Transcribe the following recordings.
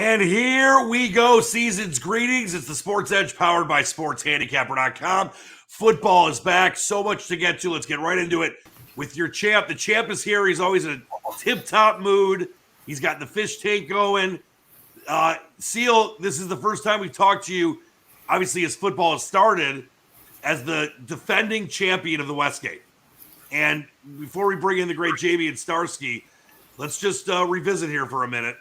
And here we go. Season's greetings. It's the Sports Edge powered by SportsHandicapper.com. Football is back. So much to get to. Let's get right into it with your champ. The champ is here. He's always in a tip-top mood. He's got the fish tank going. Seal, this is the first time we've talked to you, obviously, as football has started, as the defending champion of the Westgate. And before we bring in the great Jamie and Starsky, let's just revisit here for a minute.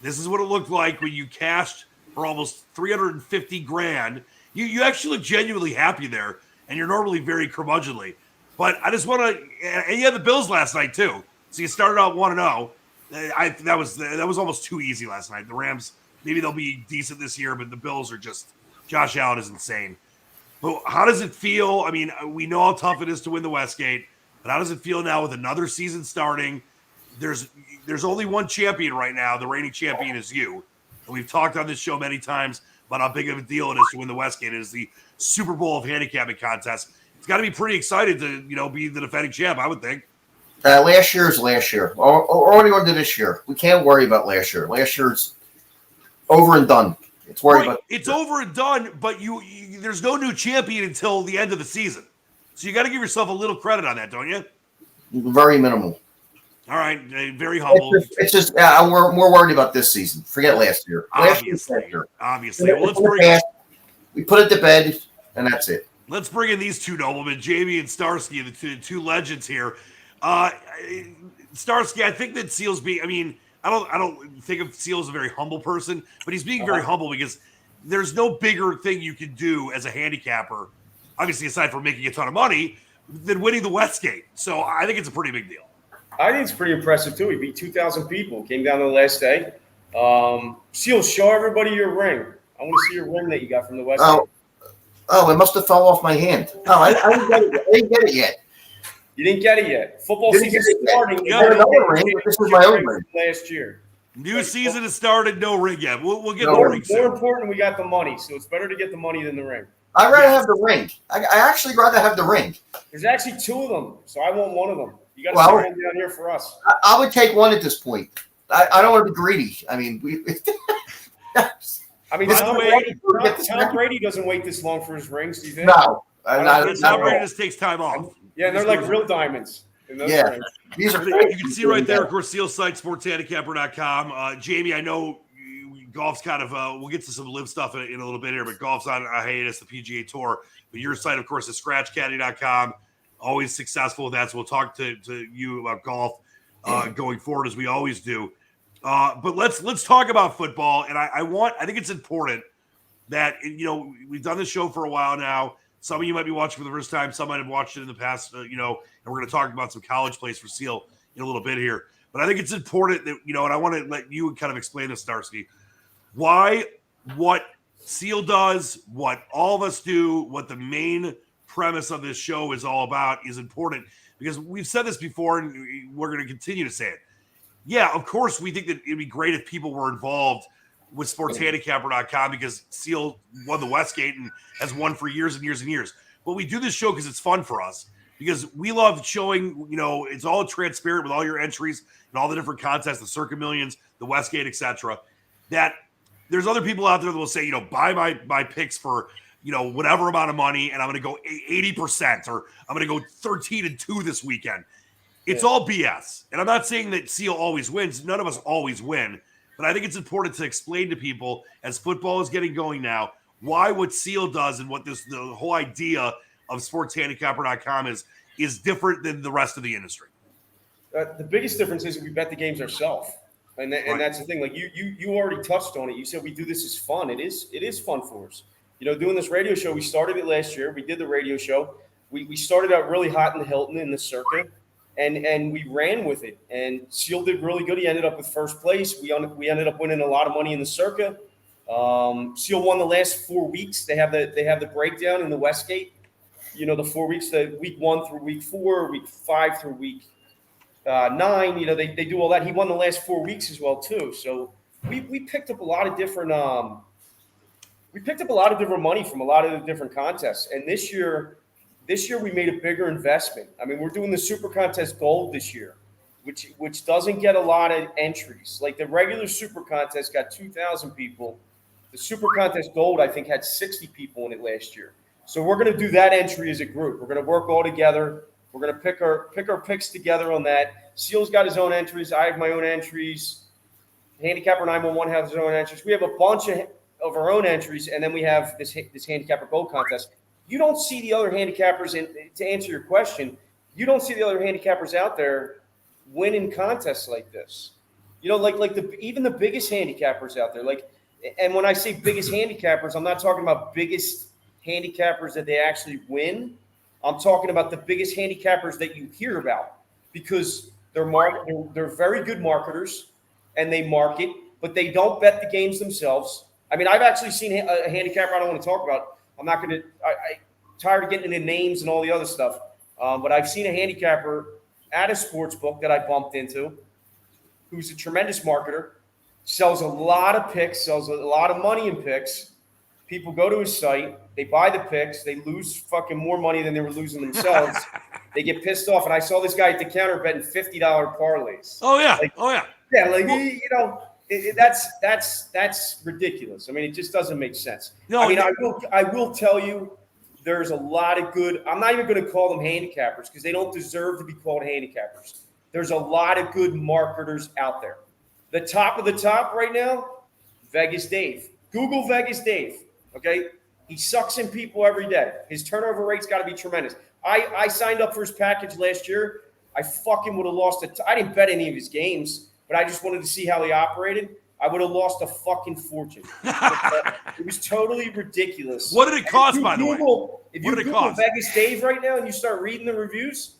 This is what it looked like when you cashed for almost $350,000. You actually look genuinely happy there, and you're normally very curmudgeonly. But I just want to, and you had the Bills last night too. So you started out 1-0. That was almost too easy last night. The Rams, maybe they'll be decent this year, but the Bills are just, Josh Allen is insane. But how does it feel? I mean, we know how tough it is to win the Westgate, but how does it feel now with another season starting? There's only one champion right now. The reigning champion is you. And we've talked on this show many times about how big of a deal it is to win the Westgate. It is the Super Bowl of handicapping contests. It's got to be pretty excited to, be the defending champ, I would think. Last year is last year. Or already on to this year. We can't worry about last year. Last year's over and done. It's worried about. It's over and done, but there's no new champion until the end of the season. So you got to give yourself a little credit on that, don't you? Very minimal. All right, very humble. It's just we're more worried about this season. Forget last year. Obviously. Well, we put it to bed, and that's it. Let's bring in these two noblemen, Jamie and Starsky, the two legends here. Starsky, I think that Seal's I don't think of Seal as a very humble person, but he's being very humble because there's no bigger thing you can do as a handicapper, obviously aside from making a ton of money, than winning the Westgate. So I think it's a pretty big deal. I think it's pretty impressive, too. He beat 2,000 people. Came down to the last day. Seal, show everybody your ring. I want to see your ring that you got from the Westgate. Oh, it must have fell off my hand. No, I didn't get it yet. You didn't get it yet. Football season starting. This is my own ring. Last year. New season has started, no ring yet. We'll get the ring soon. More important, we got the money, so it's better to get the money than the ring. I'd rather have the ring. I actually rather have the ring. There's actually two of them, so I want one of them. You got to stand down here for us. I would take one at this point. I don't want to be greedy. I mean, Tom Brady doesn't wait this long for his rings, do you think? No. Tom Brady just takes time off. Yeah, and they're like real diamonds. Yeah. These are, you can see right there, of course, Seal's site, sportshandicapper.com. Jamie, I know golf's kind of, we'll get to some live stuff in a little bit here, but golf's on a hiatus, the PGA Tour. But your site, of course, is scratchcaddy.com. Always successful with that. So we'll talk to you about golf going forward, as we always do. But let's talk about football. And I think it's important that, we've done this show for a while now. Some of you might be watching for the first time. Some might have watched it in the past, and we're going to talk about some college plays for Seal in a little bit here. But I think it's important that, and I want to let you kind of explain this, Starsky, why what Seal does, what all of us do, what the main premise of this show is all about is important, because we've said this before and we're going to continue to say it. Yeah, of course, we think that it'd be great if people were involved with sportshandicapper.com because Seal won the Westgate and has won for years and years and years. But we do this show because it's fun for us, because we love showing, it's all transparent with all your entries and all the different contests, the Circa Millions, the Westgate, etc. That there's other people out there that will say, buy my picks for, whatever amount of money, and I'm going to go 80%, or I'm going to go 13-2 this weekend. It's all BS. And I'm not saying that Seal always wins. None of us always win. But I think it's important to explain to people, as football is getting going now, why what Seal does and what the whole idea of sportshandicapper.com is different than the rest of the industry. The biggest difference is we bet the games ourselves. And that's the thing. Like you already touched on it. You said we do this as fun. It is fun for us. Doing this radio show, we started it last year. We did the radio show. We started out really hot in the Hilton in the Circa, and we ran with it. And Seal did really good. He ended up with first place. We ended up winning a lot of money in the Circa. Seal won the last 4 weeks. They have the breakdown in the Westgate. The 4 weeks, the week 1 through week 4, week 5 through week 9. They do all that. He won the last 4 weeks as well too. So we picked up a lot of different. We picked up a lot of different money from a lot of the different contests. And this year we made a bigger investment. I mean, we're doing the Super Contest Gold this year. which doesn't get a lot of entries. Like the regular Super Contest got 2,000 people. The Super Contest Gold, I think, had 60 people in it last year. So we're going to do that entry as a group. We're going to work all together. We're going to pick our picks together on that. Seal's got his own entries. I have my own entries. Handicapper 911 has his own entries. We have a bunch of our own entries, and then we have this Handicapper Gold Contest. You don't see the other handicappers, and to answer your question, you don't see the other handicappers out there winning contests like this. Even the biggest handicappers out there. And when I say biggest handicappers, I'm not talking about biggest handicappers that they actually win. I'm talking about the biggest handicappers that you hear about because they're very good marketers and they market, but they don't bet the games themselves. I mean, I've actually seen a handicapper I don't want to talk about. I'm tired of getting into names and all the other stuff. But I've seen a handicapper at a sports book that I bumped into who's a tremendous marketer, sells a lot of picks, sells a lot of money in picks. People go to his site, they buy the picks, they lose fucking more money than they were losing themselves. They get pissed off. And I saw this guy at the counter betting $50 parlays. Oh, yeah. Yeah, that's ridiculous. I mean, it just doesn't make sense. No, I will tell you, there's a lot of good. I'm not even going to call them handicappers because they don't deserve to be called handicappers. There's a lot of good marketers out there. The top of the top right now, Vegas Dave. Google Vegas Dave. Okay, he sucks in people every day. His turnover rate's got to be tremendous. I signed up for his package last year. I fucking would have lost it. I didn't bet any of his games, but I just wanted to see how he operated. I would have lost a fucking fortune. It was totally ridiculous. What did it cost, by the way? If you Google Vegas Dave right now and you start reading the reviews,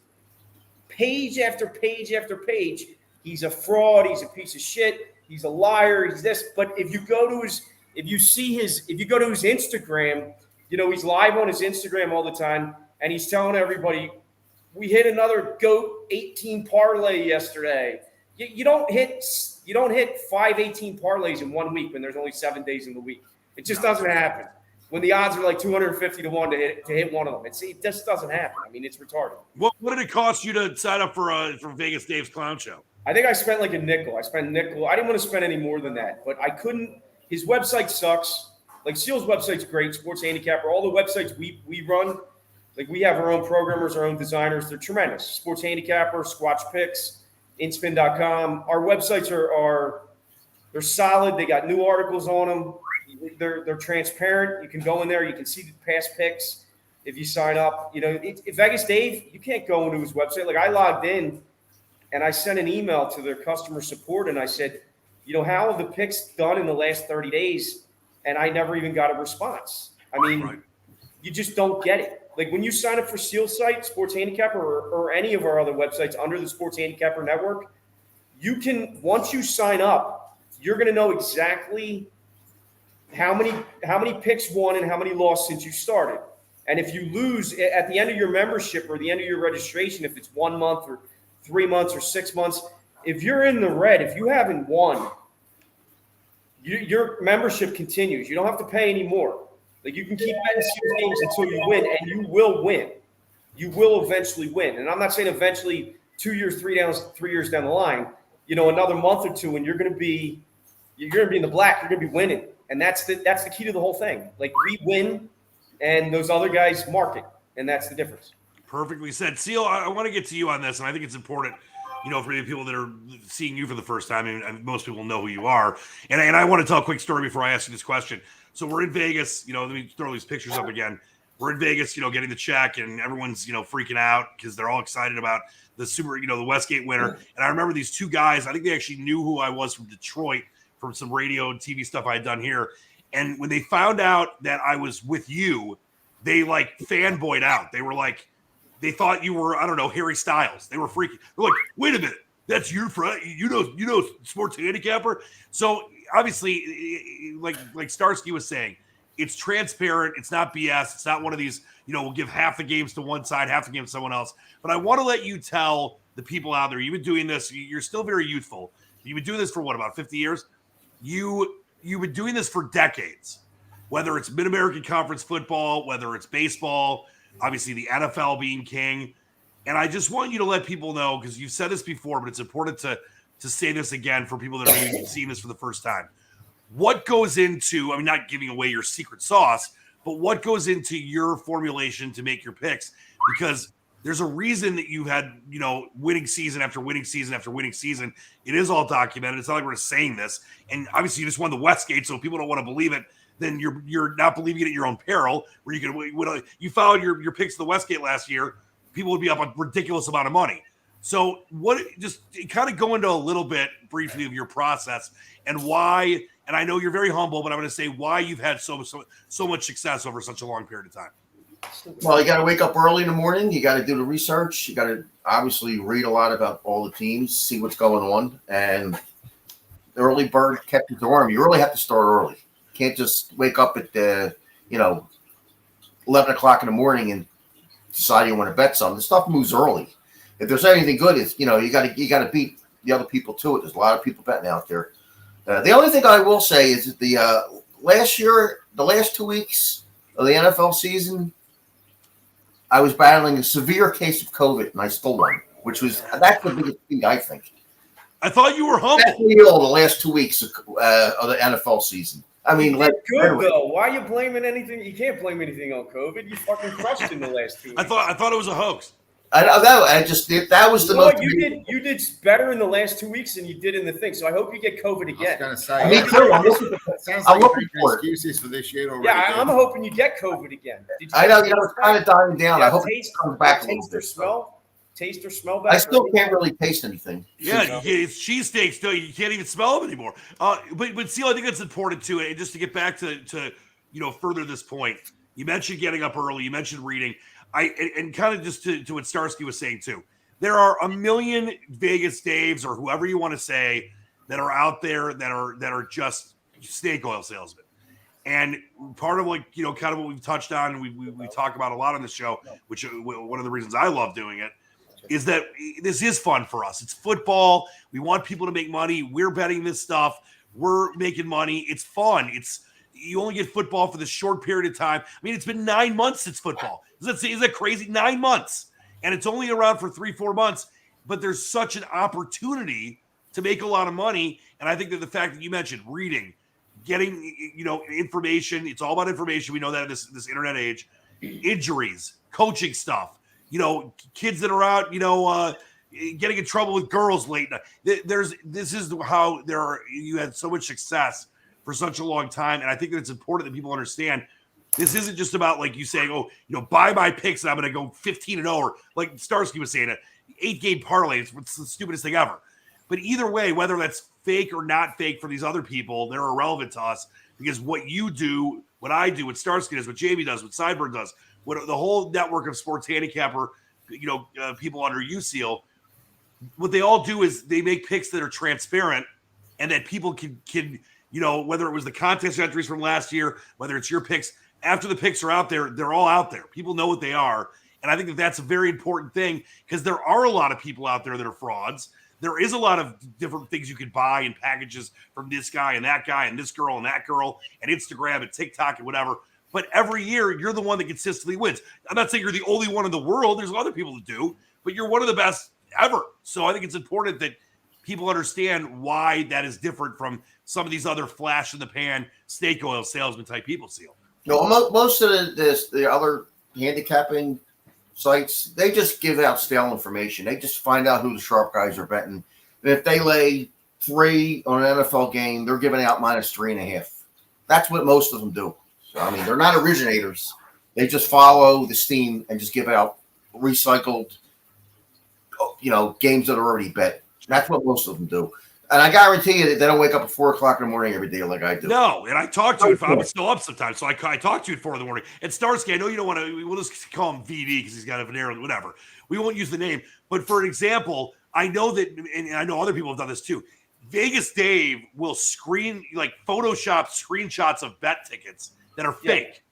page after page after page, he's a fraud. He's a piece of shit. He's a liar. He's this. But if you go to his Instagram, he's live on his Instagram all the time, and he's telling everybody, we hit another GOAT 18 parlay yesterday. You don't hit 5 18 parlays in 1 week when there's only 7 days in the week. It just doesn't happen. When the odds are like 250 to 1 to hit one of them, it just doesn't happen. I mean, it's retarded. What did it cost you to sign up for Vegas Dave's Clown Show? I think I spent like a nickel. I didn't want to spend any more than that, but I couldn't. His website sucks. Like Seal's website's great. Sports Handicapper, all the websites we run, like we have our own programmers, our own designers. They're tremendous. Sports Handicapper, Squatch Picks, Inspin.com. Our websites they're solid. They got new articles on them. They're transparent. You can go in there. You can see the past picks if you sign up. Vegas Dave, you can't go into his website. Like I logged in and I sent an email to their customer support and I said, how have the picks done in the last 30 days? And I never even got a response. I mean, You just don't get it. Like when you sign up for Seal's site, Sports Handicapper, or any of our other websites under the Sports Handicapper Network, once you sign up, you're going to know exactly how many picks won and how many lost since you started. And if you lose at the end of your membership or the end of your registration, if it's 1 month or 3 months or 6 months, if you're in the red, if you haven't won, your membership continues. You don't have to pay anymore. Like you can keep betting Seal's games until you win, and you will win. You will eventually win. And I'm not saying eventually 2 years, 3 years down the line, another month or two, and you're going to be in the black. You're going to be winning, and that's the key to the whole thing. Like we win, and those other guys market, and that's the difference. Perfectly said. Seal, I want to get to you on this, and I think it's important, for the people that are seeing you for the first time, and most people know who you are. And I want to tell a quick story before I ask you this question. So we're in Vegas, let me throw these pictures up again. We're in Vegas, getting the check, and everyone's, freaking out because they're all excited about the the Westgate winner. And I remember these two guys, I think they actually knew who I was from Detroit, from some radio and TV stuff I had done here. And when they found out that I was with you, they like fanboyed out. They were like, they thought you were, I don't know, Harry Styles. They were freaking. They're like, wait a minute, that's your friend. You know, Sports Handicapper. So obviously, like Starsky was saying, it's transparent. It's not BS. It's not one of these, we'll give half the games to one side, half the games to someone else. But I want to let you tell the people out there, you've been doing this. You're still very youthful. You've been doing this for what, about 50 years? You've been doing this for decades, whether it's Mid-American Conference football, whether it's baseball, obviously the NFL being king. And I just want you to let people know, because you've said this before, but it's important to say this again for people that are maybe seeing this for the first time. What goes into, I mean, not giving away your secret sauce, but what goes into your formulation to make your picks? Because there's a reason that you've had, winning season after winning season after winning season. It is all documented. It's not like we're just saying this. And obviously you just won the Westgate, so if people don't want to believe it, then you're not believing it at your own peril, where you followed your picks to the Westgate last year, people would be up a ridiculous amount of money. So just kind of go into a little bit briefly of your process and why, and I know you're very humble, but I'm going to say why you've had so much success over such a long period of time. Well, you got to wake up early in the morning. You got to do the research. You got to obviously read a lot about all the teams, see what's going on. And the early bird kept the worm. You really have to start early. You can't just wake up at 11 o'clock in the morning and decide you want to bet something. The stuff moves early. If there's anything good, it's you got to beat the other people to it. There's a lot of people betting out there. The only thing I will say is that the last 2 weeks of the NFL season, I was battling a severe case of COVID, and I still won, that's the biggest thing, I think. I thought you were humble. That's ill the last 2 weeks of the NFL season. I mean, good though. Why are you blaming anything? You can't blame anything on COVID. You fucking crushed in the last 2 weeks. I thought it was a hoax. I know that. I just did. That was the most. You did better in the last 2 weeks than you did in the thing. So I hope you get COVID again. I was going to say. Me too. Sounds I'm like looking you're for it. excuses for this year already. Yeah, I'm hoping you get COVID again. I know. It's kind of dying down. I hope it comes back a little bit. Taste or smell back. I still can't really taste anything. Yeah, it's cheesesteaks. No, you can't even smell them anymore. But Seal, I think that's important too. And just to get back to further this point, you mentioned getting up early. You mentioned reading. And kind of just to what Starsky was saying too. There are a million Vegas Daves or whoever you want to say that are out there that are just snake oil salesmen. And part of kind of what we've touched on, we talk about a lot on the show, which one of the reasons I love doing it, is that this is fun for us. It's football. We want people to make money. We're betting this stuff. We're making money. It's fun. You only get football for this short period of time. I mean, it's been 9 months since football. Is that crazy? 9 months. And it's only around for 3-4 months. But there's such an opportunity to make a lot of money. And I think that the fact that you mentioned reading, getting information, it's all about information. We know that in this internet age. Injuries, coaching stuff. Kids that are out, getting in trouble with girls late night. This is how you had so much success for such a long time. And I think that it's important that people understand this isn't just about, like you saying, buy my picks and I'm going to go 15-0, or like Starsky was saying, 8-game parlay. It's the stupidest thing ever. But either way, whether that's fake or not fake for these other people, they're irrelevant to us, because what you do, what I do, what Starsky does, what Jamie does, what Sideburn does, what the whole network of sports handicapper, people under USEAL, what they all do is they make picks that are transparent and that people can whether it was the contest entries from last year, whether it's your picks, after the picks are out there, they're all out there. People know what they are. And I think that that's a very important thing, because there are a lot of people out there that are frauds. There is a lot of different things you could buy in packages from this guy and this girl and that girl and Instagram and TikTok and whatever. But every year, you're the one that consistently wins. I'm not saying you're the only one in the world. There's other people that do, but you're one of the best ever. So I think it's important that people understand why that is different from some of these other flash-in-the-pan, snake oil salesman type people, Seal. Most of the other handicapping sites, they just give out stale information. They just find out who the sharp guys are betting. And if they lay 3 on an NFL game, they're giving out -3.5. That's what most of them do. So, I mean, they're not originators. They just follow the steam and just give out recycled, games that are already bet. That's what most of them do. And I guarantee you that they don't wake up at 4 o'clock in the morning every day like I do. No, and I talk to you. I'm still up sometimes, so I talk to you at 4 in the morning. And Starsky, I know you don't want to. We'll just call him VD because he's got a veneer, whatever. We won't use the name. But for an example, I know that, and I know other people have done this too. Vegas Dave will Photoshop screenshots of bet tickets that are fake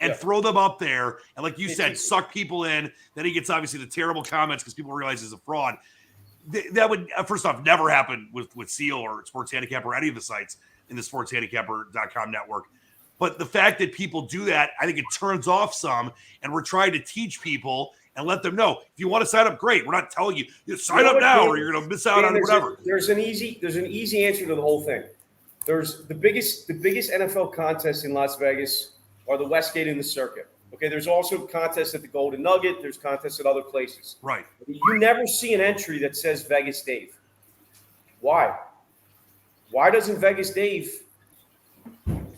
and throw them up there. And like you said, suck people in. Then he gets obviously the terrible comments because people realize he's a fraud. That would, first off, never happen with Seal or Sports Handicapper or any of the sites in the SportsHandicapper.com network. But the fact that people do that, I think it turns off some. And we're trying to teach people and let them know. If you want to sign up, great. We're not telling you sign up now or you're going to miss out on whatever. There's an easy answer to the whole thing. There's the biggest NFL contests in Las Vegas are the Westgate and the Circuit. Okay, there's also contests at the Golden Nugget. There's contests at other places. Right. You never see an entry that says Vegas Dave. Why? Why doesn't Vegas Dave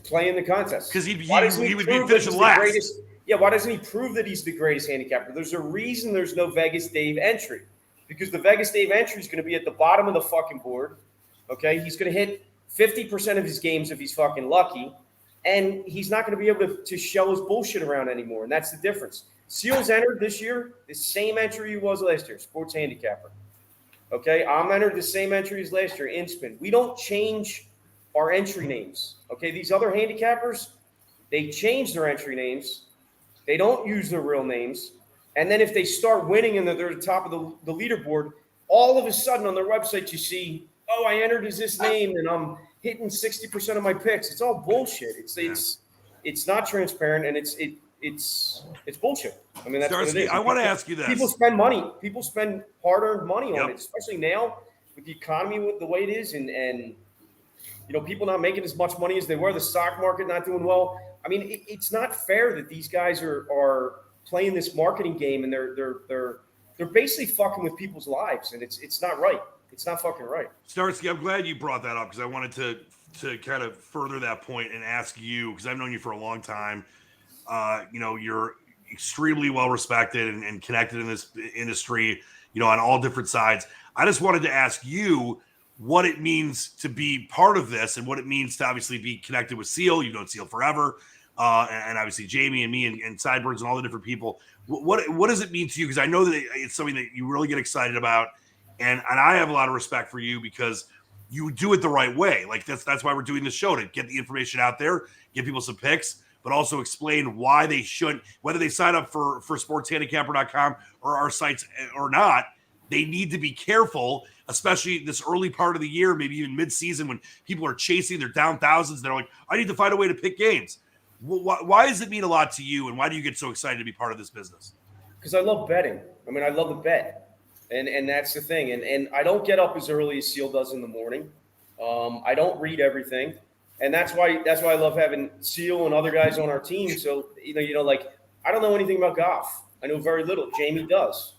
play in the contest? Because he would be finishing last. Why doesn't he prove that he's the greatest handicapper? There's a reason there's no Vegas Dave entry. Because the Vegas Dave entry is going to be at the bottom of the fucking board. Okay? He's going to hit 50% of his games if he's fucking lucky. And he's not going to be able to show his bullshit around anymore. And that's the difference. Seal's entered this year the same entry he was last year, sports handicapper. Okay? I'm entered the same entry as last year, InSpin. We don't change our entry names. Okay? These other handicappers, they change their entry names. They don't use their real names. And then if they start winning and they're at the top of the leaderboard, all of a sudden on their website you see, oh, I entered as this name and I'm hitting 60% of my picks. It's all bullshit. It's not transparent and it's bullshit. I mean, that's Starsky, what it is. I want to ask you this. People spend money. People spend hard-earned money on it, especially now with the economy with the way it is and you know, people not making as much money as they were, the stock market not doing well. I mean, it's not fair that these guys are playing this marketing game and they're basically fucking with people's lives, and it's not right. It's not fucking right. Starsky, I'm glad you brought that up because I wanted to kind of further that point and ask you, because I've known you for a long time. You know, you're extremely well respected and connected in this industry, you know, on all different sides. I just wanted to ask you what it means to be part of this and what it means to obviously be connected with Seal. You've known Seal forever. And obviously Jamie and me and Sideburns and all the different people. What does it mean to you? Because I know that it's something that you really get excited about. And I have a lot of respect for you because you do it the right way. Like that's why we're doing this show, to get the information out there, give people some picks, but also explain why they should, whether they sign up for SportsHandicapper.com or our sites or not, they need to be careful, especially this early part of the year, maybe even mid-season when people are chasing, they're down thousands. They're like, I need to find a way to pick games. Why does it mean a lot to you, and why do you get so excited to be part of this business? Because I love betting. I mean, I love to bet. And that's the thing. And I don't get up as early as Seal does in the morning. I don't read everything. And that's why I love having Seal and other guys on our team. So, you know, like, I don't know anything about golf. I know very little. Jamie does.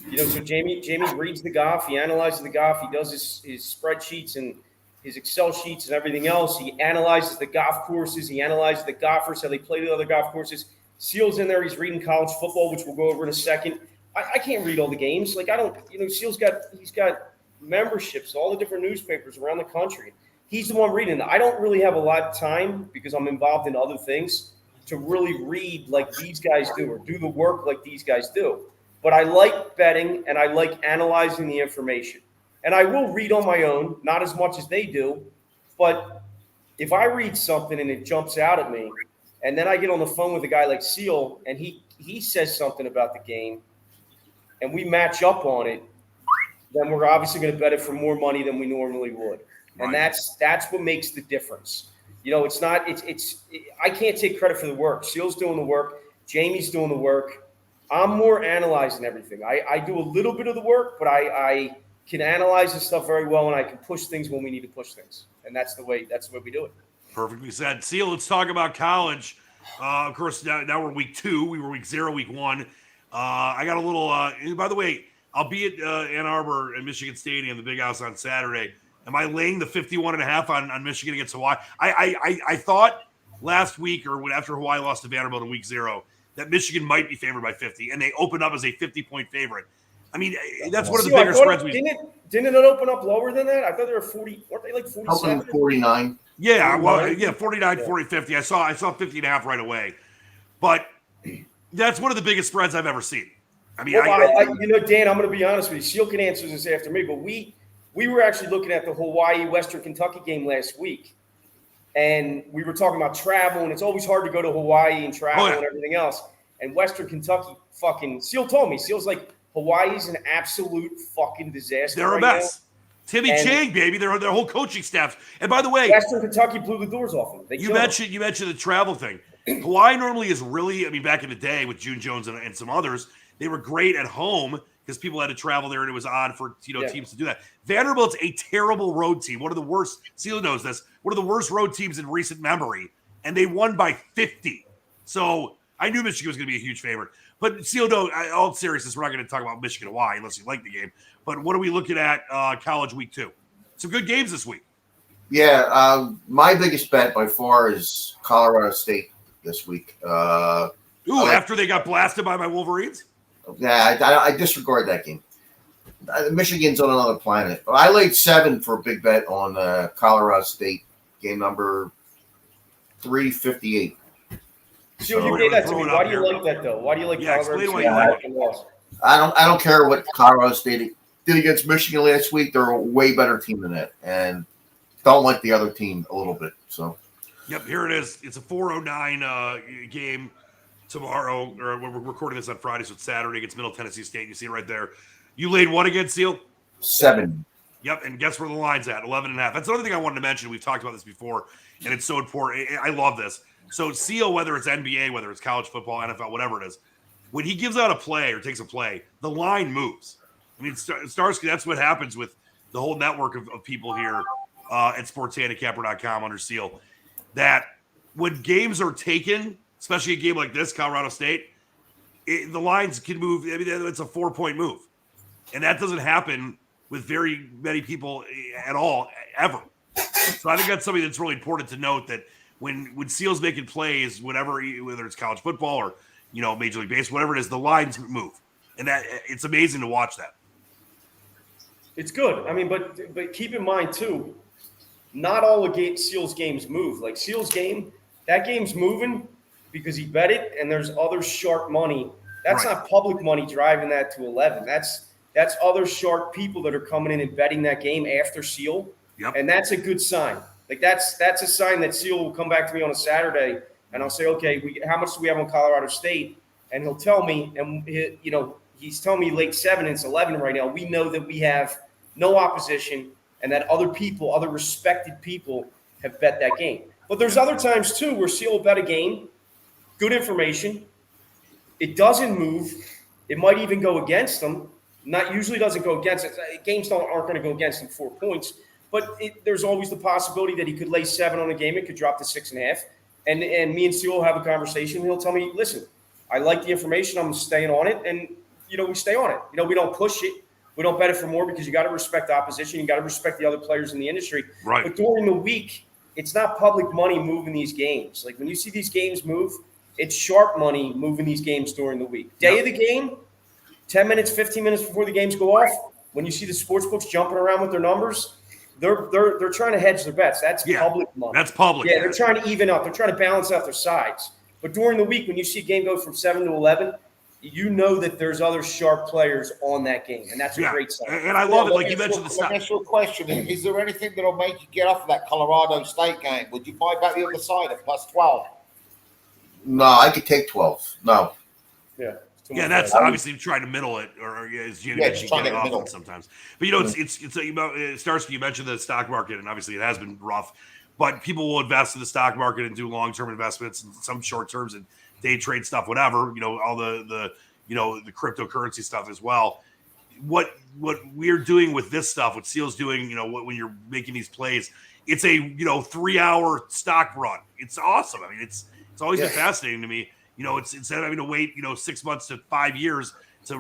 You know, so Jamie reads the golf. He analyzes the golf. He does his spreadsheets and his Excel sheets and everything else. He analyzes the golf courses. He analyzes the golfers, how they play the other golf courses. Seal's in there. He's reading college football, which we'll go over in a second. I can't read all the games. Like, I don't, you know, Seal's he's got memberships, all the different newspapers around the country. He's the one reading. I don't really have a lot of time because I'm involved in other things to really read like these guys do or do the work like these guys do. But I like betting and I like analyzing the information. And I will read on my own, not as much as they do. But if I read something and it jumps out at me, and then I get on the phone with a guy like Seal and he says something about the game, and we match up on it, then we're obviously going to bet it for more money than we normally would. And that's what makes the difference. You know, I can't take credit for the work. Seal's doing the work. Jamie's doing the work. I'm more analyzing everything. I do a little bit of the work, but I can analyze the stuff very well, and I can push things when we need to push things. And that's the way we do it. Perfectly said. Seal, let's talk about college. Of course, now we're week 2. We were week 0, week 1. I got a little by the way, I'll be at Ann Arbor at Michigan Stadium, the Big House, on Saturday. Am I laying the 51.5 on Michigan against Hawaii? I thought last week or after Hawaii lost to Vanderbilt in week 0 that Michigan might be favored by 50, and they opened up as a 50-point favorite. I mean, that's one of the bigger spreads. Didn't it open up lower than that? I thought they were 40. Weren't they like 47? 49. Yeah, well, 49, 40, 50. I saw 50.5 right away. But that's one of the biggest spreads I've ever seen. I mean, you know, Dan, I'm going to be honest with you. Seal can answer this after me, but we were actually looking at the Hawaii-Western Kentucky game last week, and we were talking about travel, and it's always hard to go to Hawaii and travel and everything else. And Western Kentucky Seal told me. Seal's like, Hawaii's an absolute fucking disaster. They're a mess. Timmy Chang, baby, their whole coaching staff. And by the way, Western Kentucky blew the doors off them. You mentioned the travel thing. Hawaii normally is really, I mean, back in the day with June Jones and some others, They were great at home because people had to travel there and it was odd for teams to do that. Vanderbilt's a terrible road team. One of the worst. Seal knows this. One of the worst road teams in recent memory, and they won by 50. So I knew Michigan was going to be a huge favorite. But Seal, all seriousness, we're not going to talk about Michigan Hawaii unless you like the game. But what are we looking at college week 2? Some good games this week. Yeah, my biggest bet by far is Colorado State this week. After they got blasted by my Wolverines? Yeah, I disregard that game. Michigan's on another planet. I laid 7 for a big bet on Colorado State, game number 358. So you gave that to me. Why do you like that, though? Why do you like Colorado State? Why you like it. I don't care what Colorado State did against Michigan last week. They're a way better team than that, and don't like the other team a little bit. So, yep, here it is. It's a 4:09 game tomorrow, or we're recording this on Friday, so it's Saturday against Middle Tennessee State. You see it right there. You laid what against, Seal? 7. Yep, and guess where the line's at? 11.5. That's another thing I wanted to mention. We've talked about this before, and it's so important. I love this. So Seal, whether it's NBA, whether it's college football, NFL, whatever it is, when he gives out a play or takes a play, the line moves. I mean, Starsky, that's what happens with the whole network of people here at SportsHandicapper.com under Seal, that when games are taken, especially a game like this, Colorado State, the lines can move. I mean, it's a 4-point move. And that doesn't happen with very many people at all, ever. So I think that's something that's really important to note, that when Seal's making plays, whether it's college football or, Major League Baseball, whatever it is, the lines move. And that it's amazing to watch that. It's good. I mean, but keep in mind, too, not all of Seal's games move. Like Seal's game, that game's moving because he bet it, and there's other sharp money. That's right. Not public money driving that to 11. That's other sharp people that are coming in and betting that game after Seal. Yep. And that's a good sign. Like that's a sign that Seal will come back to me on a Saturday, and I'll say, okay, how much do we have on Colorado State? And he'll tell me, and he's telling me late 7, and it's 11 right now. We know that we have no opposition, and that other respected people have bet that game. But there's other times too where Seal will bet a game, good information. It doesn't move. It might even go against them. Not usually doesn't go against it. Games aren't going to go against him 4 points. But there's always the possibility that he could lay 7 on a game. It could drop to 6.5. And me and Seal will have a conversation. He'll tell me, listen, I like the information. I'm staying on it. And, we stay on it. We don't push it. We don't bet it for more because you got to respect the opposition. You got to respect the other players in the industry. Right. But during the week, it's not public money moving these games. Like when you see these games move, it's sharp money moving these games during the week. Day of the game, 10 minutes, 15 minutes before the games go off, when you see the sports books jumping around with their numbers, they're trying to hedge their bets. That's public money. That's public. Yeah, they're trying to even out. They're trying to balance out their sides. But during the week, when you see a game go from 7 to 11, you know that there's other sharp players on that game, and that's a great sign. And I love it. Like you mentioned the stuff. Let me ask you a question. Is there anything that'll make you get off of that Colorado State game? Would you buy back the other side at +12? No, I could take 12. No. Yeah. Yeah, that's obviously trying to middle it, or as you mentioned, get it off sometimes. But it's Starsky. You mentioned the stock market, and obviously it has been rough. But people will invest in the stock market and do long-term investments and some short terms and day trade stuff, whatever. All the cryptocurrency stuff as well. What we're doing with this stuff, what Seal's doing, when you're making these plays, it's a 3-hour stock run. It's awesome. I mean, it's always been fascinating to me. It's instead of having to wait, 6 months to 5 years to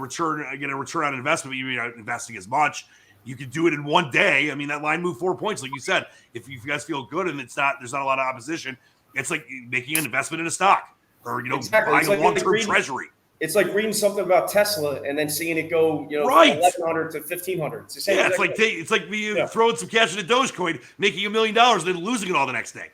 get a return on investment, you're not investing as much. You could do it in one day. I mean, that line moved 4 points, like you said. If you guys feel good and there's not a lot of opposition, it's like making an investment in a stock or buying a long-term treasury. It's like reading something about Tesla and then seeing it go, from 1,100 to 1,500. It's the same. Yeah, it's like me throwing some cash in a Dogecoin, making $1 million, and then losing it all the next day.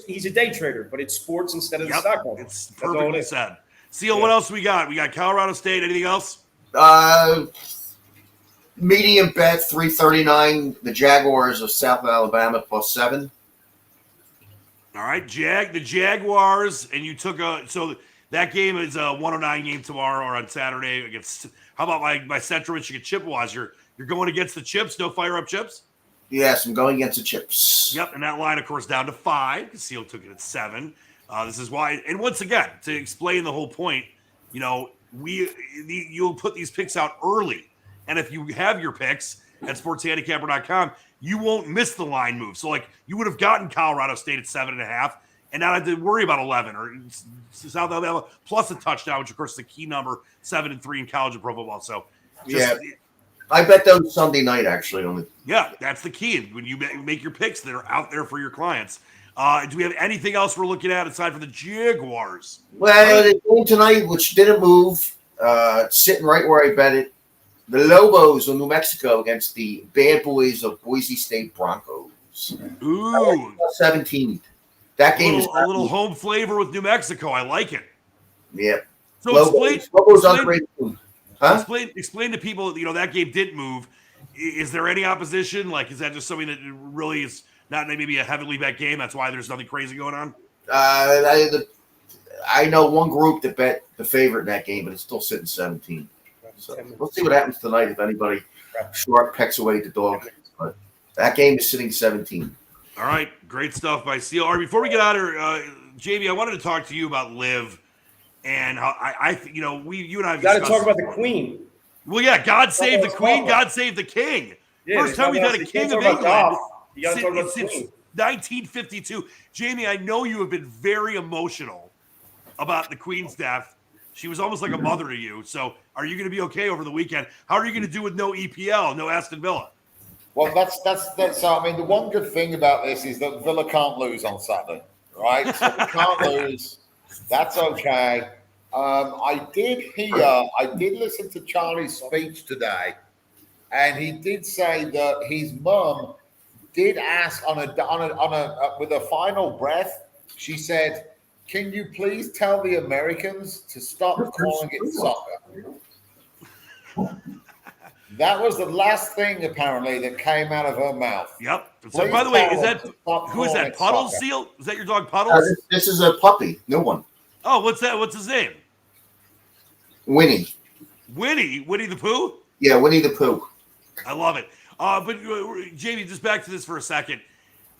He's a day trader, but it's sports instead of the stock market. It's perfectly said. Seal, what else we got? We got Colorado State. Anything else? Medium bet 339. The Jaguars of South Alabama +7. All right, the Jaguars, and you took so that game is a 109 game tomorrow or on Saturday against. How about my Central Michigan Chippewas? You're going against the Chips. No fire up Chips. Yes, I'm going against the Chips. Yep, and that line, of course, down to 5. Seal took it at 7. This is why, and once again, to explain the whole point, you'll put these picks out early. And if you have your picks at sportshandicapper.com, you won't miss the line move. So, like, you would have gotten Colorado State at 7.5 and not have to worry about 11 or South Alabama plus a touchdown, which, of course, is the key number, 7 and 3 in college and pro football. So, I bet those Sunday night, actually. Yeah, that's the key. When you make your picks that are out there for your clients. Do we have anything else we're looking at aside from the Jaguars? Well, the game tonight, which didn't move, sitting right where I bet it, the Lobos of New Mexico against the bad boys of Boise State Broncos. Ooh. 17. That game is a little home flavor with New Mexico. I like it. Yep. So Lobos underrated. Huh? Explain to people, that game didn't move. Is there any opposition? Like, is that just something that really is not maybe a heavily bet game? That's why there's nothing crazy going on? I know one group that bet the favorite in that game, but it's still sitting 17. So we'll see what happens tonight if anybody sharp pecks away the dog. But that game is sitting 17. All right. Great stuff by Seal. All right, before we get out of here, Jamie, I wanted to talk to you about Liv and how you and I have got to talk about the Queen. Well, yeah, God save the Queen, God save the King. Yeah, First time we've had a King of England since 1952. Jamie, I know you have been very emotional about the Queen's death. She was almost like a mother to you. So are you going to be okay over the weekend? How are you going to do with no EPL, no Aston Villa? Well, that's. I mean, the one good thing about this is that Villa can't lose on Saturday, right? So we can't lose. That's okay. I did listen to Charlie's speech today, and he did say that his mum did ask with a final breath. She said, "Can you please tell the Americans to stop calling it soccer?" That was the last thing, apparently, that came out of her mouth. Yep. So, by the way, who is that? Puddles, Seal? Is that your dog, Puddles? This is a puppy, new one. Oh, what's that? What's his name? Winnie. Winnie the Pooh? Yeah, Winnie the Pooh. I love it. But Jamie, just back to this for a second.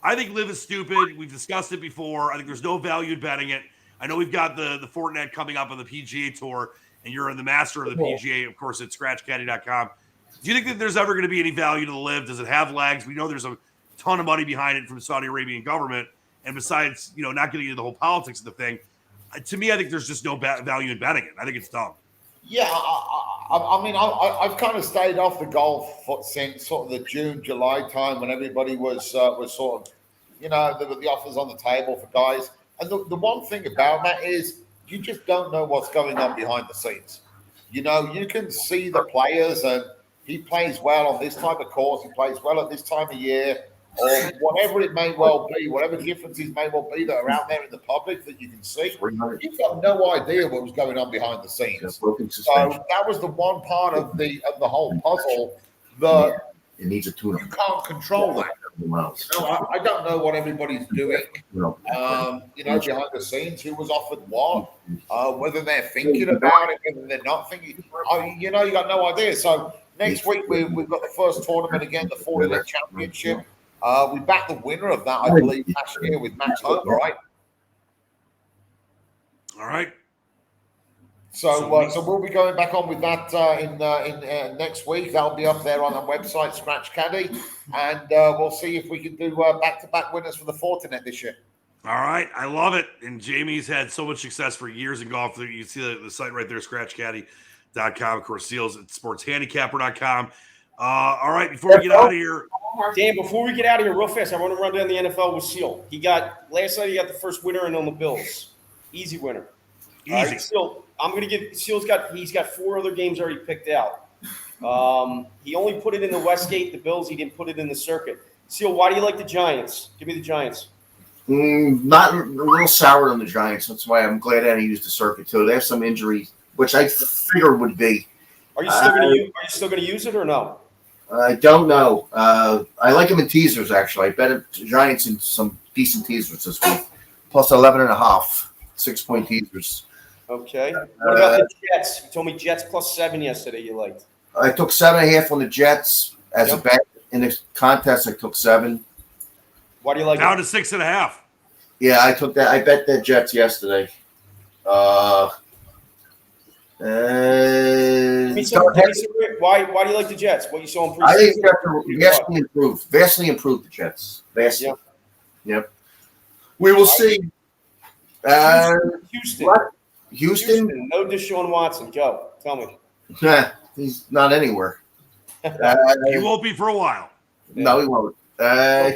I think Liv is stupid. We've discussed it before. I think there's no value in betting it. I know we've got the Fortinet coming up on the PGA Tour, and you're the master of the PGA, of course, at scratchcaddy.com. Do you think that there's ever going to be any value to the Liv? Does it have legs? We know there's a ton of money behind it from the Saudi Arabian government. And besides, not getting into the whole politics of the thing, to me, I think there's just no value in betting it. I think it's dumb. Yeah, I mean, I've kind of stayed off the golf since sort of the June, July time when everybody was sort of, there were the offers on the table for guys. And the one thing about that is you just don't know what's going on behind the scenes. You can see the players, and he plays well on this type of course. He plays well at this time of year, or whatever it may well be, whatever differences may well be that are out there in the public that you can see. You've got no idea what was going on behind the scenes. So that was the one part of the whole puzzle that it needs a tune-up. You can't control that. I don't know what everybody's doing. Behind the scenes, who was offered what, whether they're thinking about it, whether they're not thinking. You got no idea. So next week we've got the first tournament again, the Fortinet Championship. We backed the winner of that, I believe, last year with Max Hope, right? All right. So we'll be going back on with that in next week. That'll be up there on our website, Scratch Caddy, and we'll see if we can do back-to-back winners for the Fortinet this year. All right, I love it. And Jamie's had so much success for years in golf. You see the site right there, scratchcaddy.com. Of course, Seals at sportshandicapper.com. All right, before we get out of here. Dan, before we get out of here real fast, I want to run down the NFL with Seal. Last night he got the first winner in on the Bills. Easy winner. Easy. Seal, I'm going to give Seal's he's got 4 other games already picked out. He only put it in the Westgate, the Bills. He didn't put it in the circuit. Seal, why do you like the Giants? Give me the Giants. Not a little sour on the Giants. That's why I'm glad Andy used the circuit too. They have some injuries, which I figured would be. Are you still going to use it or no? I don't know. I like them in teasers, actually. I bet Giants in some decent teasers this week. Plus 11.5, 6-point teasers. Okay. What about the Jets? You told me Jets plus 7 yesterday you liked. I took 7.5 on the Jets as a bet. In the contest, I took 7. Why do you like down it? to 6.5? Yeah, I took that. I bet the Jets yesterday. Why do you like the Jets? What you saw in preseason? I think vastly improved the Jets. Vastly. Yeah. Yep. We will see. Houston. What? Houston? No Deshaun Watson. Go. Tell me. Nah, he's not anywhere. He won't be for a while. No, he won't.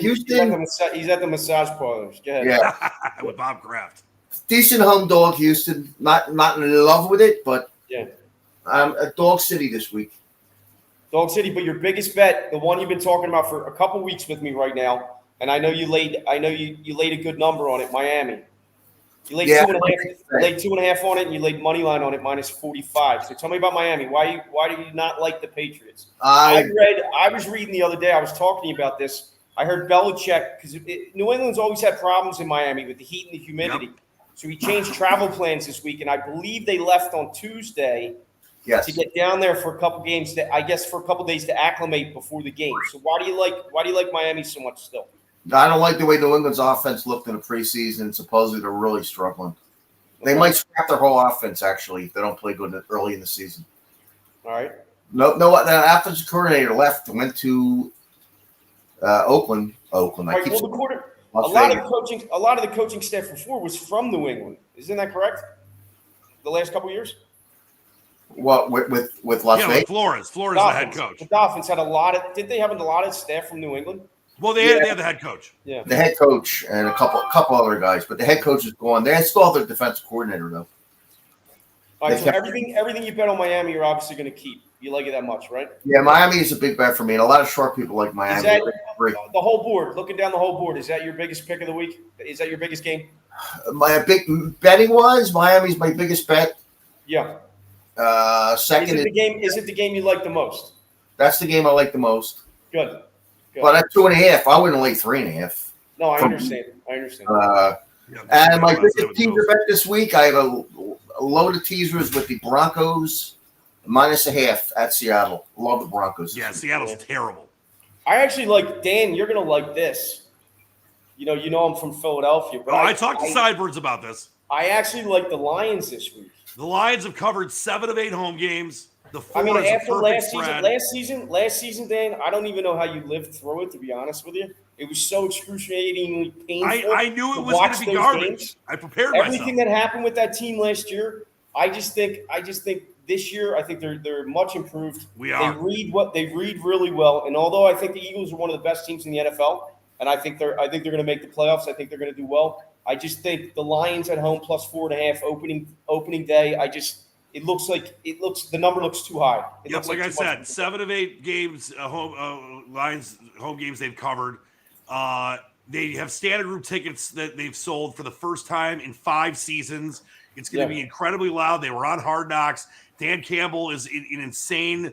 Houston. He's at the massage parlors. Go ahead. Yeah. With Bob Kraft. Decent home dog, Houston. Not in love with it, but yeah. A Dog City this week. Dog City, but your biggest bet, the one you've been talking about for a couple weeks with me right now, and I know you laid a good number on it, Miami. You laid 2.5 on it, and you laid money line on it -45. So tell me about Miami. Why do you not like the Patriots? I was reading the other day. I was talking to you about this. I heard Belichick, because New England's always had problems in Miami with the heat and the humidity. Yep. So he changed travel plans this week, and I believe they left on Tuesday to get down there for a couple games. For a couple days to acclimate before the game. So why do you like Miami so much still? I don't like the way New England's offense looked in the preseason. Supposedly they're really struggling. They might scrap their whole offense actually if they don't play good early in the season. All right. No. The offensive coordinator left and went to Oakland. Right, a lot of the coaching staff before was from New England. Isn't that correct? The last couple of years. What with Las Vegas? Flores is the head coach. The Dolphins had did they have a lot of staff from New England? Well, they had the head coach. Yeah. The head coach and a couple other guys, but the head coach is gone. They still have their defensive coordinator though. All right, so everything you bet on Miami, you're obviously going to keep. You like it that much, right? Yeah, Miami is a big bet for me, and a lot of sharp people like Miami. Is that the whole board? Looking down the whole board, is that your biggest pick of the week? Is that your biggest game? My big betting wise, Miami's my biggest bet. Yeah. Second is it the game you like the most? That's the game I like the most. Good. But at 2.5, I wouldn't lay 3.5. No, I understand. And my biggest teaser bet this week, I have a load of teasers with the Broncos -0.5 at Seattle. Love the Broncos. Yeah, Seattle's terrible. I actually like Dan. You're gonna like this. You know I'm from Philadelphia, but I talked to Sidebirds about this. I actually like the Lions this week. The Lions have covered 7 of 8 home games. After last season, Dan, I don't even know how you lived through it. To be honest with you, it was so excruciatingly painful. I knew it was going to be garbage. Games. I prepared myself. Everything that happened with that team last year, I just think this year, I think they're much improved. We are. They read really well, and although I think the Eagles are one of the best teams in the NFL, and I think they're going to make the playoffs. I think they're going to do well. I just think the Lions at home +4.5 opening day. The number looks too high. Like I said, 7 of 8 games, Lions home games they've covered. They have standard room tickets that they've sold for the first time in 5 seasons. It's going to be incredibly loud. They were on Hard Knocks. Dan Campbell is an insane,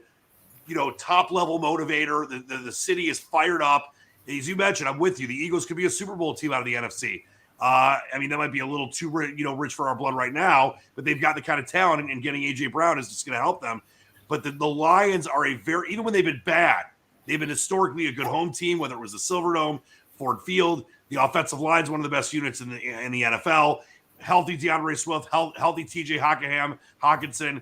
top level motivator. The city is fired up. As you mentioned, I'm with you. The Eagles could be a Super Bowl team out of the NFC. That might be a little too rich for our blood right now, but they've got the kind of talent, and getting A.J. Brown is just going to help them. But the Lions are even when they've been bad, they've been historically a good home team, whether it was the Silverdome, Ford Field. The offensive line is one of the best units in the NFL. Healthy DeAndre Swift, healthy TJ Hawkinson.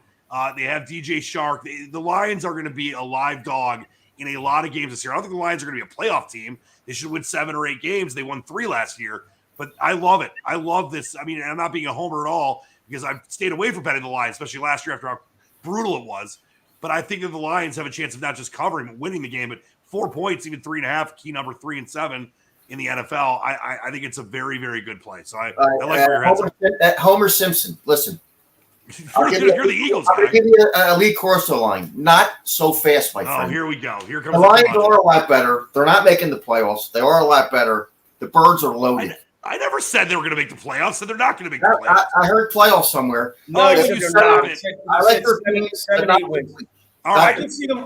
They have DJ Shark. The Lions are going to be a live dog in a lot of games this year. I don't think the Lions are going to be a playoff team. They should win 7 or 8 games. They won 3 last year. But I love it. I love this. I'm not being a homer at all because I've stayed away from betting the Lions, especially last year after how brutal it was. But I think that the Lions have a chance of not just covering but winning the game. But 4 points, even 3.5, key number 3 and 7 in the NFL. I think it's a very, very good play. So I like where your head's at. Homer Simpson, listen. You're the Eagles guy. I'm going to give you a Lee Corso line. Not so fast, my friend. Oh, here we go. Here comes the Lions are a lot better. They're not making the playoffs. They are a lot better. The Birds are loaded. I never said they were going to make the playoffs, so they're not going to make the playoffs. I heard playoffs somewhere. No, you stop it. I like their team. 7, 8 wins. All right.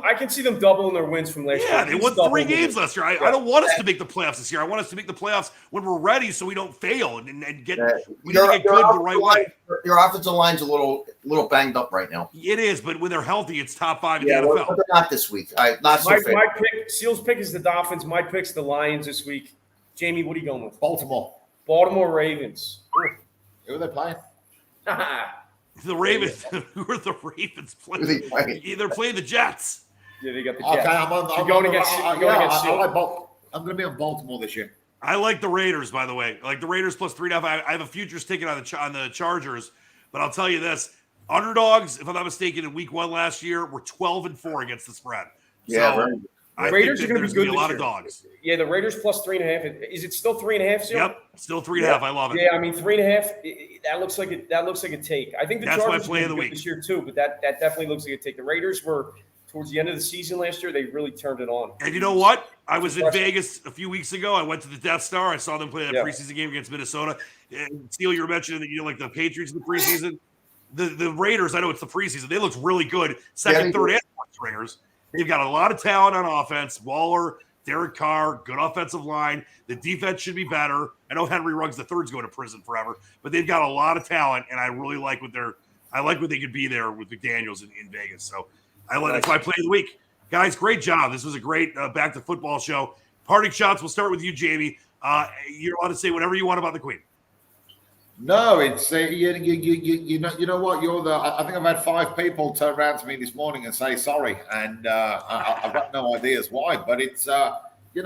I can see them doubling their wins from last year. Yeah, they won 3 games last year. I don't want us to make the playoffs this year. I want us to make the playoffs when we're ready, so we don't fail and get we get good the right way. Your offensive line's a little banged up right now. It is, but when they're healthy, it's top 5 in the NFL. But they're not this week. Not so fast. My pick, Seal's pick is the Dolphins. My pick's the Lions this week. Jamie, what are you going with? Baltimore Ravens. Who are they playing? The Ravens. Who are the Ravens Who they playing? playing? They're playing the Jets. Yeah, they got the Okay, Jets. I'm going against Seal. I'm going to be on Baltimore this year. I like the Raiders, by the way. I like the Raiders plus 3.5. I have a futures ticket on the Chargers, but I'll tell you this: underdogs, if I'm not mistaken, in Week 1 last year were 12-4 against the spread. Yeah, so right. I Raiders think are that going to there's be good a lot this of year. dogs. Yeah, the Raiders plus 3.5. Is it still 3.5? Seal? Yep, still 3.5. I love it. Yeah, I mean 3.5. That looks like a take. I think the That's my Chargers play of the are good week. this year too, but that definitely looks like a take. The Raiders were towards the end of the season last year. They really turned it on. And you know what? I was in Vegas a few weeks ago. I went to the Death Star. I saw them play that preseason game against Minnesota. And Steele, you were mentioning that like the Patriots in the preseason. The Raiders, I know it's the preseason. They looked really good. Second, third, and fourth stringers. They've got a lot of talent on offense. Waller, Derek Carr, good offensive line. The defense should be better. I know Henry Ruggs III's going to prison forever, but they've got a lot of talent, and I really like what they could be there with McDaniels in Vegas. So that's my play of the week. Guys, great job. This was a great back to football show. Parting shots. We'll start with you, Jamie. You're allowed to say whatever you want about the Queen. No, it's you know what? I think I've had 5 people turn around to me this morning and say sorry, and I've got no ideas why. But it's she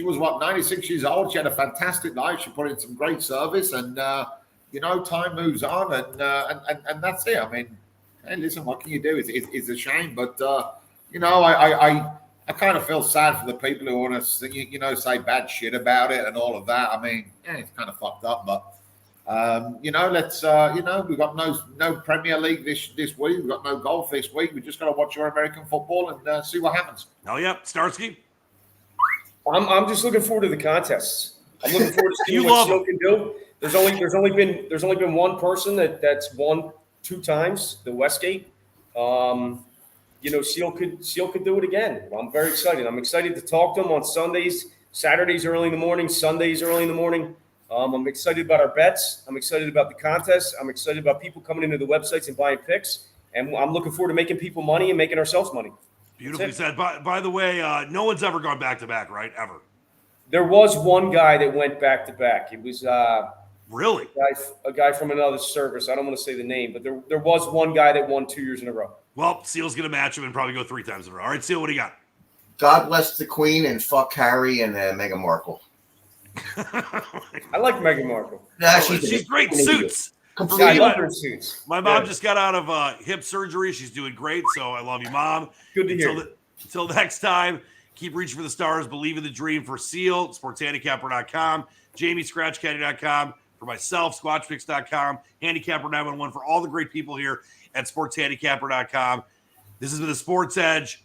was 96 years old. She had a fantastic life. She put in some great service, and time moves on, and that's it. I mean, hey, listen, what can you do? It's a shame, but I kind of feel sad for the people who want to, say bad shit about it and all of that. I mean, it's kind of fucked up, but we've got no Premier League this week. We've got no golf this week. We just got to watch our American football and see what happens. Oh yeah, Starsky. I'm just looking forward to the contests. I'm looking forward to seeing You what love Seal can do. There's only been one person that's won 2 times, the Westgate. Seal could do it again. I'm very excited. I'm excited to talk to him on Sundays, Saturdays early in the morning, Sundays early in the morning. I'm excited about our bets. I'm excited about the contests. I'm excited about people coming into the websites and buying picks. And I'm looking forward to making people money and making ourselves money. Beautifully said. By the way, no one's ever gone back to back, right? Ever. There was one guy that went back to back. It was really a guy from another service. I don't want to say the name, but there was one guy that won 2 years in a row. Well, Seal's going to match him and probably go 3 times in a row. All right, Seal, what do you got? God bless the Queen and fuck Harry and Meghan Markle. I like Meghan Markle. Nah, she's great in suits. I love her in suits. My mom just got out of hip surgery. She's doing great, so I love you, Mom. Good to hear. Until next time, keep reaching for the stars. Believe in the dream. For Seal, SportsHandicapper.com, Jamie, ScratchCaddy.com. For myself, SquatchPicks.com, Handicapper911 for all the great people here at SportsHandicapper.com. This has been the Sports Edge.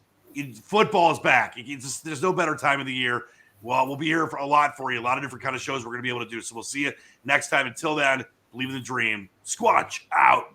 Football is back. There's no better time of the year. Well, we'll be here for a lot of different kind of shows we're going to be able to do. So we'll see you next time. Until then, believe in the dream. Squatch out.